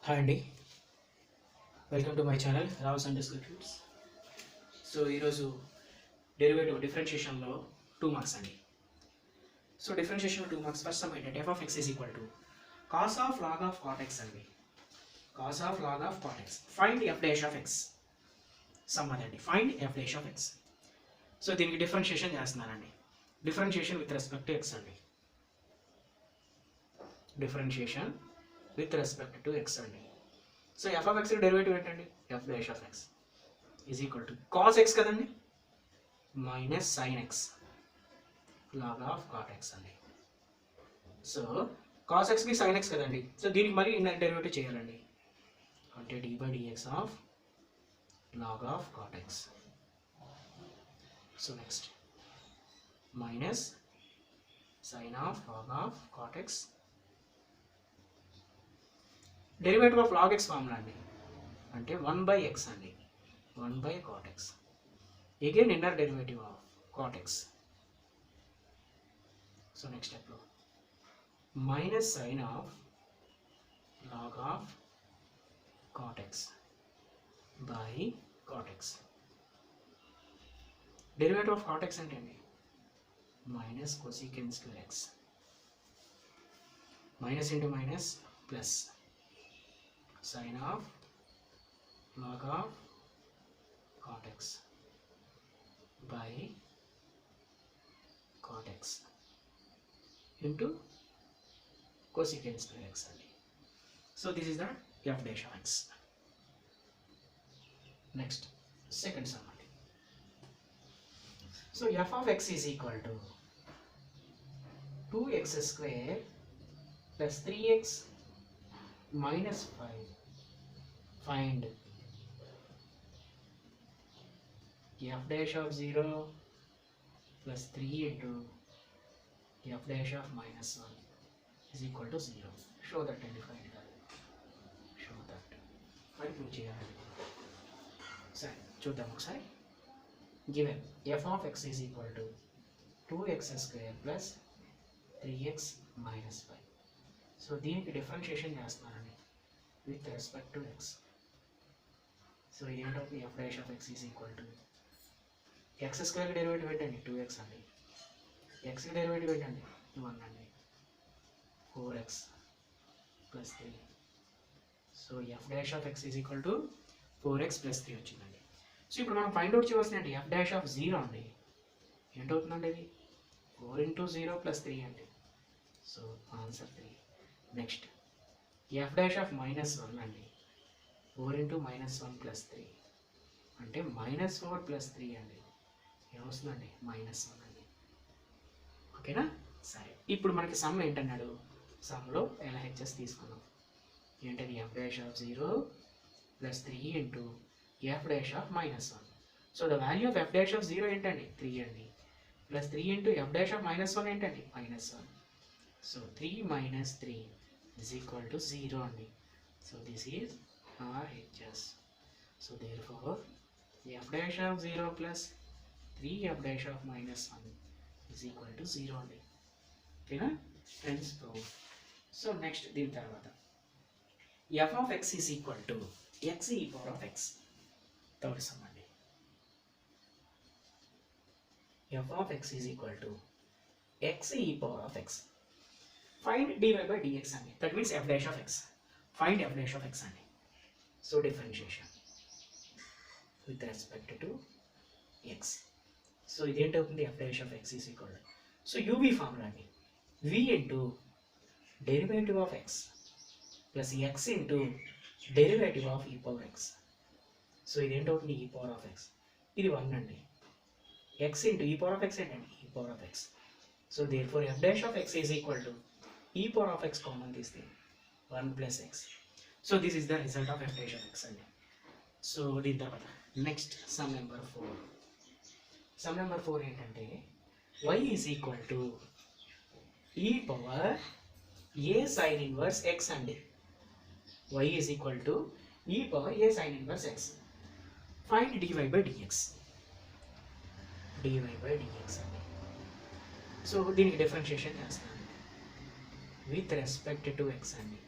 Hi అండి, welcome to my channel రావ్స్ and descriptions. So ఈరోజు డెరివేటివ్ డిఫరెన్షియేషన్లో 2 మార్క్స్ అండి. సో డిఫరెన్షియేషన్లో 2 మార్క్స్. ఫస్ట్ సమ్ ఏంటంటే f of x is equal to cos of log of cot x అండి. Cos of log of cot x. Find f dash of x. Sum అదండి, find f dash of x. So దీనికి differentiation చేస్తున్నానండి. Differentiation with respect to x అండి. Differentiation with respect to x అండి. So f of x derivative ఏంటండి? F dash of x is equal to cos x కదండి minus sine x log of cot x అండి. So cos ఎక్స్కి sine x కదండి. So దీనికి మళ్ళీ derivative చేయాలండి. అంటే d by dx of log of cot x. So next minus sine of log of cot x. Derivative of log x formula అండి, అంటే 1/x అండి, 1/cot x. Again inner derivative of cot x. So next స్టెప్లో minus sine of log of cot x by cot x. Derivative of cot x అంటే అండి minus cosecant square x. Minus into minus plus sin of log of cot x by cot x into cosecant square x only. So this is the f dash of x. Next, second sum. So f of x is equal to 2x square plus 3x minus 5. Find f dash of 0 plus 3 into f dash of minus 1 is equal to 0. Show that and define it. Show that. Right, we చేయాలి. సరే చూద్దాం ఒకసారి. Given f of x is equal to 2x square plus 3x minus 5. So దీనికి differentiation చేస్తున్నానండి with respect to x. So ఏంటంటే f dash of x is equal to x square derivative ఏంటండి 2x అండి. X derivative ఏంటండి 1 అండి. 4x plus 3. So f dash of x is equal to 4x plus 3 వచ్చిందండి. So ఇప్పుడు మనం find out చేయవలసిందండి f dash of 0 అండి. ఏంటవుతుందండి ఇది 4 into 0 plus 3 అండి. So answer 3. Next F dash of minus 1 అండి. 4 into minus 1 plus 3 అంటే మైనస్ 4 ప్లస్ 3 అండి. ఏమొస్తుందండి మైనస్ 1 అండి. ఓకేనా? సరే ఇప్పుడు మనకి సమ్ ఏంటన్నాడు, సమ్లో ఎల్హెచ్ఎస్ తీసుకున్నాం. ఏంటది F dash of 0 plus 3 into F dash of minus 1. So the value of F dash of 0 ఏంటండి 3 అండి. Plus 3 into F dash of minus 1 ఏంటండి minus 1. So 3 minus 3 is equal to 0 only. So this is RHS. So therefore f dash of 0 plus 3 f dash of minus 1 is equal to 0 only. Okay na? Hence proof. So next దీని తర్వాత f of x is equal to x e power of x. Third sum అండి. f of x is equal to x e power of x. Find dy by dx అండి. That means f dash of x. Find f dash of x అండి. So differentiation with respect to x. So ఇదేంటవుతుంది f dash of x is equal to, so uv formula అండి. v into derivative of x plus x into derivative of e power x. So ఇదేంటవుతుంది e power of x. ఇది 1 అండి. x into e power of x ఏంటండి e power of x. So therefore f dash of x is equal to e power of x common తీస్తే 1 plus x. So this is the result of f dash of x అండి. So దీని తర్వాత next some number 4. Some number 4 ఏంటంటే y is equal to e power a sin inverse x అండి. y is equal to e power a sin inverse x. Find dy by dx. dy by dx అండి. So దీనికి differentiation చేస్తాను with respect to x అండి.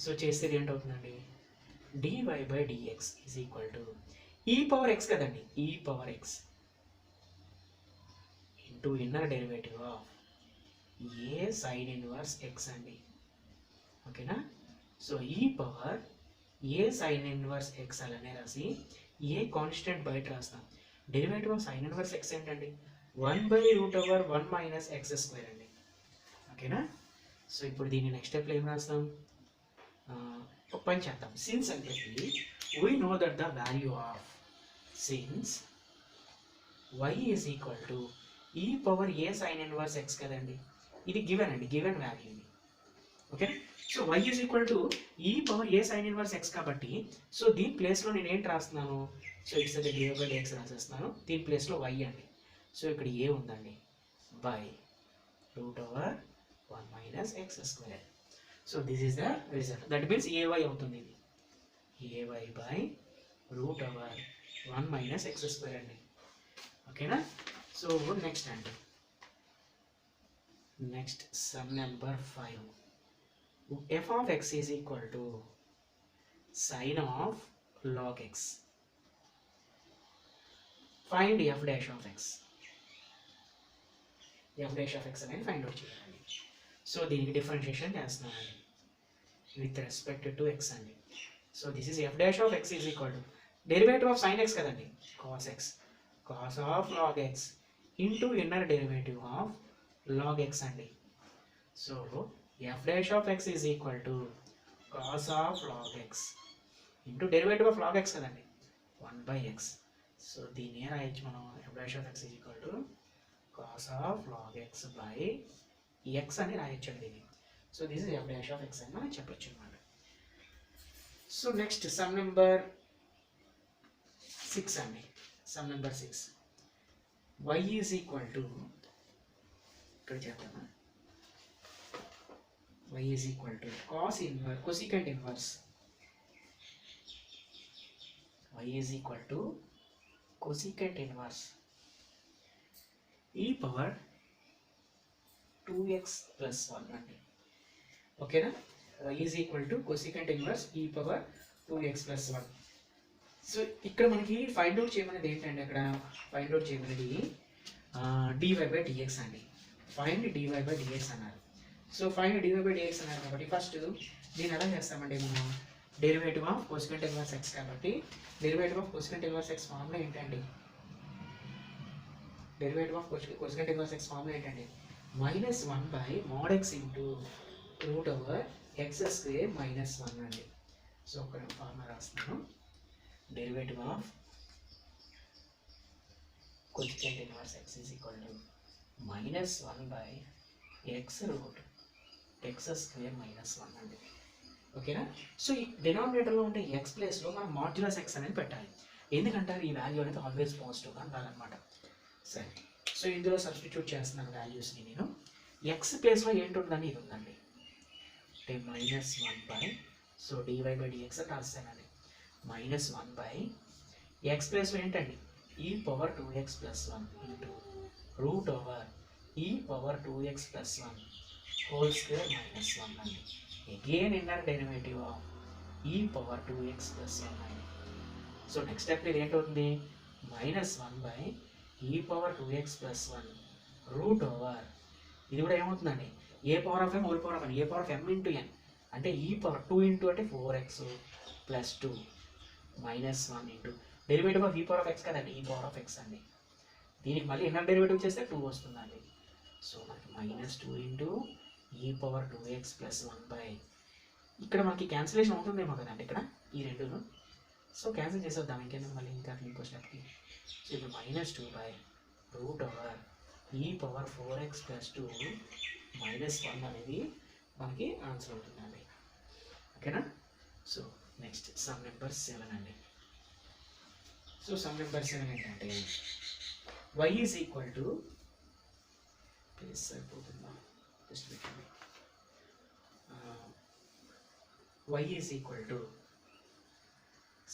So చేస్తే ఏంటి అవుతుందండి, dy by dx is equal to e power x కదండి, e power x into inner derivative of a sine inverse x అండి. ఓకేనా. So e power a sine inverse x అలానే రాసి a constant బయట రాస్తాం. Derivative of sine inverse x ఏంటండి, 1/√1 minus x square అండి. ఓకేనా. సో ఇప్పుడు దీన్ని నెక్స్ట్ స్టెప్లో ఏం రాస్తాం, ఒక పని చేద్దాం. సిన్స్ అని చెప్పి we know that the value of since y is equal to e power a sine inverse X కదండి, ఇది గివెన్ అండి, గివెన్ వాల్యూ ఇది. Okay. So y is equal to e power a sine inverse x కాబట్టి, so దీని ప్లేస్లో నేను ఏంటి రాస్తున్నాను, so it's dy by dx రాసేస్తున్నాను. దీని ప్లేస్లో y అండి. సో ఇక్కడ ఏ ఉందండి, by √1 minus x square. So this is the result. That means ay అవుతుంది ఇది, ay by √1 minus x square అండి. ఓకేనా. సో నెక్స్ట్ అండి, next some number 5. f of x is equal to sin of log x. Find f dash of x. f dash of x అనేది find out చేయాలి. So దీనికి differentiation చేస్తున్నామండి with respect to x అండి. So this is f dash of x is equal to derivative of sin x కదండి, cos x, cos of log x into inner derivative of log x అండి. So f dash of x is equal to cos of log x into derivative of log x కదండి, 1/x. So దీన్ని రాయొచ్చు మనం, f dash of x is equal to cos of log x by x అని రాయొచ్చు అండి ఇది. So this is f dash of x అని మనం చెప్పొచ్చు అన్నమాట. సో నెక్స్ట్ సమ్ నెంబర్ 6 అండి. Some number 6, y is equal to, ఇక్కడ చేద్దామా, y is equal to cosecant inverse, y is equal to cosecant inverse e power 2x plus 1 అండి. ఓకేనా. y is equal to cosecant inverse e power 2x plus 1. So ఇక్కడ మనకి find out చేయమనేది ఏంటంటే, అక్కడ find out చేయమనేది dy by dx అండి. Find dy by dx అన్నారు. So find dy by dx అన్నారు కాబట్టి ఫస్ట్ దీన్ని ఎలా చేస్తామంటే, మనం derivative of cosecant inverse x కాబట్టి derivative of cosecant inverse x formula ఏంటండి, derivative of cosecant inverse x formula ఏంటండి, -1/mod x into √x square -1 అండి. సో ఒక ఫార్ములా రాస్తున్నాను, derivative of cosecant inverse X is equal to -1/x √x square -1 అండి. ఓకేనా. So ఈ డినామినేటర్లో ఉండే X ప్లేస్లో మనం మాడ్యులస్ ఎక్స్ అనేది పెట్టాలి, ఎందుకంటే ఈ వాల్యూ అనేది ఆల్వేస్ పాజిటివ్గా ఉండాలన్నమాట. సరే. సో ఇందులో సబ్స్టిట్యూట్ చేస్తున్నాను వాల్యూస్ని నేను. ఎక్స్ ప్లేస్లో ఏంటి ఉందని ఇది ఉందండి, అంటే -1/, సో dy by dx అని రాస్తానండి, -1/x ప్లేస్లో ఏంటండి, e power 2x plus 1 into √e power 2x plus 1 whole square -1 అండి. Again inner derivative of e power 2x plus 1 అండి. సో నెక్స్ట్ స్టెప్ ఇది ఏంటవుతుంది, -1/e power 2x plus 1 √ ఇది కూడా ఏమవుతుందండి, a power of m whole power of n, a power of m into n, అంటే e power 2 into అంటే 4x plus 2 -1 into derivative of e power of x కదండి, e power of x అండి. దీనికి మళ్ళీ inner derivative చేస్తే 2 వస్తుందండి. So మనకి -2 into e power 2x plus 1/, ఇక్కడ మనకి క్యాన్సిలేషన్ అవుతుందేమో కదండి ఇక్కడ ఈ రెండును. సో క్యాన్సిల్ చేసేద్దాం, ఇంకేందుకు మళ్ళీ ఇంకా ఇంకో స్టెప్కి. సో ఇప్పుడు -2/√e పవర్ 4x ప్లస్ 2 -1 అనేది మనకి ఆన్సర్ అవుతుందండి. ఓకేనా. సో నెక్స్ట్ సమ్ నెంబర్ 7 అండి. సో సమ్ నెంబర్ 7 ఏంటంటే, y is equal to, please సరిపోతుందా జస్ట్ పెట్టండి, y is equal to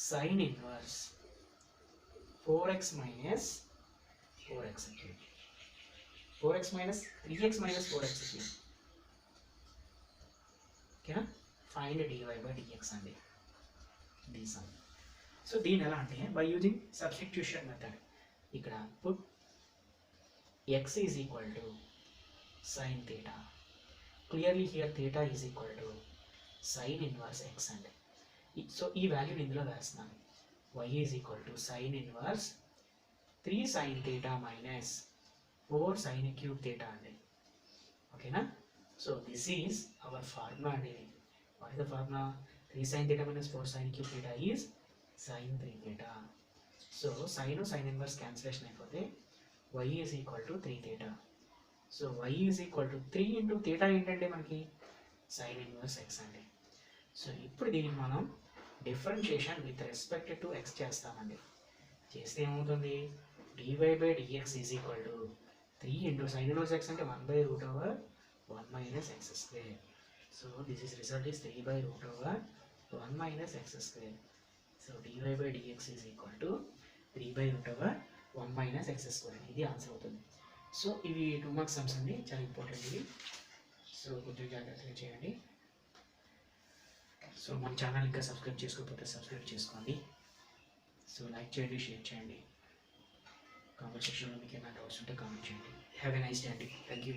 sin inverse 4x minus 4x okay. 4x minus 3x minus 4x okay. Find dy by dx అండి the sum. So దీని ఎలా అంటే by using substitution method. ఇక్కడ put x is equal to sine theta. Clearly here theta is equal to sine inverse x అండి. So ఈ వాల్యూని ఇందులో వేస్తున్నాను. y is equal to sine inverse 3 sine theta minus 4 sine cube theta అండి. ఓకేనా? So this is our formula అండి. What is the formula? 3 sine theta minus 4 sine cube theta is sine 3 theta. So sine inverse cancellation అయిపోతే y is equal to 3 theta. So y is equal to 3 into theta ఏంటంటే మనకి sine inverse x అండి. So ఇప్పుడు దీనికి మనం differentiation with respect to x చేస్తామండి. చేస్తే ఏమవుతుంది? Dy by dx is equal to 3 into sine inverse x అంటే 1/√1 minus x square. So this is result is 3/√1 minus x square. So dy by dx is equal to 3/√1 minus x square. ఇది answer అవుతుంది. So ఇవి 2 marks sums అండి, చాలా important ఇవి. So కొంచెం జాగ్రత్తగా చేయండి. సో మన ఛానల్ ఇంకా సబ్స్క్రైబ్ చేసుకోకపోతే సబ్స్క్రైబ్ చేసుకోండి. సో లైక్ చేయండి, షేర్ చేయండి. కామెంట్ సెక్షన్లో మీకు ఏమైనా డౌట్స్ ఉంటే కామెంట్ చేయండి. హ్యావ్ ఎ నైస్ డే అండి. Thank you.